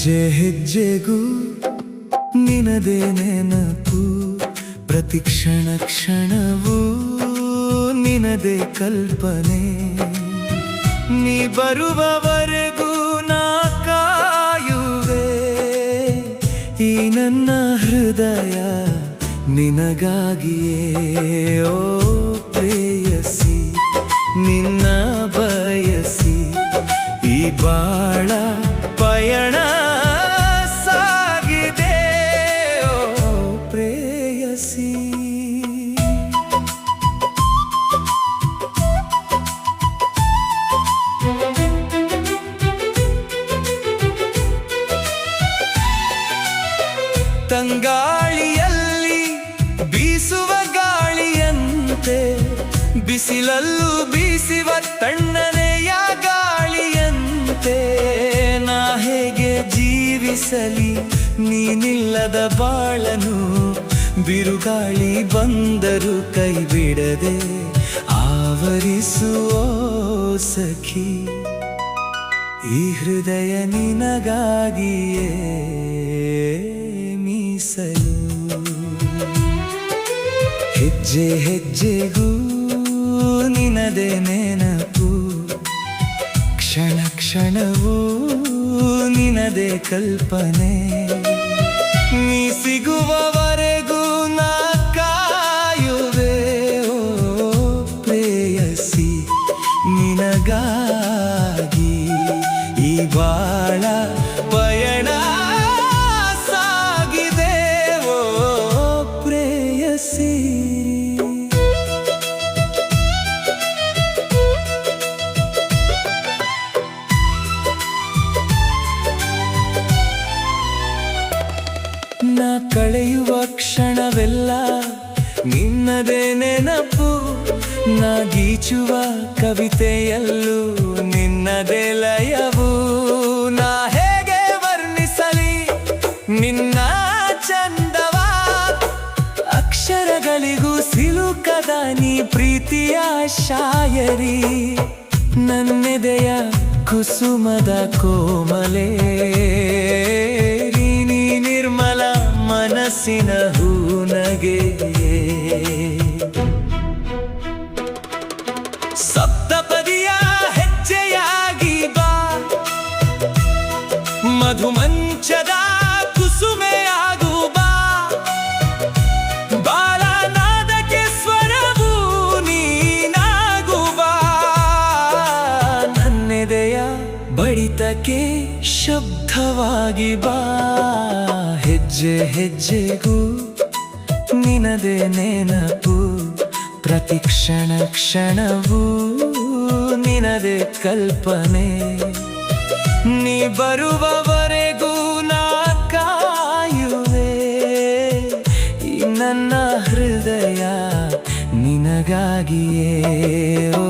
ಹೆಜ್ಜೆ ಹೆಜ್ಜೆಗೂ ನಿನದೇ ನೆನಪು, ಪ್ರತಿ ಕ್ಷಣ ಕ್ಷಣವೂ ನಿನದೇ ಕಲ್ಪನೆ. ನೀ ಬರುವವರೆಗೂ ನಾ ಕಾಯುವೆ, ಈ ನನ್ನ ಹೃದಯ ನಿನಗಾಗಿಯೇ. ಓ ಪ್ರೇಯಸಿ, ನಿನ್ನ ಬಯಸಿ ಈ ಬಾಳ ಪಯಣ ಸಾಗಿದೆ. ಓ ಪ್ರೇಯಸಿ, ತಂಗಾಳಿಯಲ್ಲಿ ಬೀಸುವ ಗಾಳಿಯಂತೆ, ಬಿಸಿಲಲ್ಲೂ ಬೀಸುವ ತಣ್ಣನೆಯ ಗಾಳಿಯಂತೆ, ನಾ ಹೇಗೆ ಜೀವಿಸಲಿ ನೀನಿಲ್ಲದ ಬಾಳನು. ಬಿರುಗಾಳಿ ಬಂದರೂ ಕೈ ಬಿಡದೆ ಆವರಿಸುವ ಸಖಿ, ಈ ಹೃದಯ ನಿನಗಾಗಿಯೇ ಮೀಸಲು. ಹೆಜ್ಜೆ ಹೆಜ್ಜೆಗೂ ನಿನದೇ ನೆನಪು, ಕ್ಷಣ ಕ್ಷಣವೂ ನಿನದೇ ಕಲ್ಪನೆ. ನೀ ಸಿಗುವವರೆಗೂ ನಾ ಕಾಯುವೆ. ಓ ಪ್ರೇಯಸಿ, ನಿನಗಾಗಿ ಈ ಬಾಳ ಪಯಣ ಸಾಗಿದೆ. ಓ ಪ್ರೇಯಸಿ, ನಾ ಕಳೆಯುವ ಕ್ಷಣವೆಲ್ಲ ನಿನ್ನದೇ ನೆನಪು, ನಾ ಗೀಚುವ ಕವಿತೆಯಲ್ಲೂ ನಿನ್ನದೇ ಲಯವು. ನಾ ಹೇಗೆ ವರ್ಣಿಸಲಿ ನಿನ್ನ ಚಂದವ, ಅಕ್ಷರಗಳಿಗೂ ಸಿಲುಕದ ನೀ ಪ್ರೀತಿಯ ಶಾಯರಿ. ನನ್ನೆದೆಯ ಕುಸುಮದ ಕೋಮಲೆ, ನೀ ನಿರ್ಮಲ ಮನಸ್ಸಿನ ಹೂನಗೆ. ಸಪ್ತಪದಿಯ ಹೆಜ್ಜೆಯಾಗಿ ಬಾ, ಮಧುಮಂಚದ ಕುಸುಮೆಯಾಗು ಬಾ, ಬಾಲನಾದಕ್ಕೆ ಸ್ವರವೂ ನೀನಾಗು ಬಾ, ನನ್ನೆದೆಯ ಬಡಿತಕ್ಕೆ ಶಬ್ದವಾಗಿ ಬಾ. ಹೆಜ್ಜೆ ಹೆಜ್ಜೆಗೂ ನಿನದೇ ನೆನಪು, ಪ್ರತಿ ಕ್ಷಣ ಕ್ಷಣವೂ ನಿನದೇ ಕಲ್ಪನೆ. ನೀ ಬರುವವರೆಗೂ ನಾ ಕಾಯುವೆ, ಈ ನನ್ನ ಹೃದಯ ನಿನಗಾಗಿಯೇ. ಓ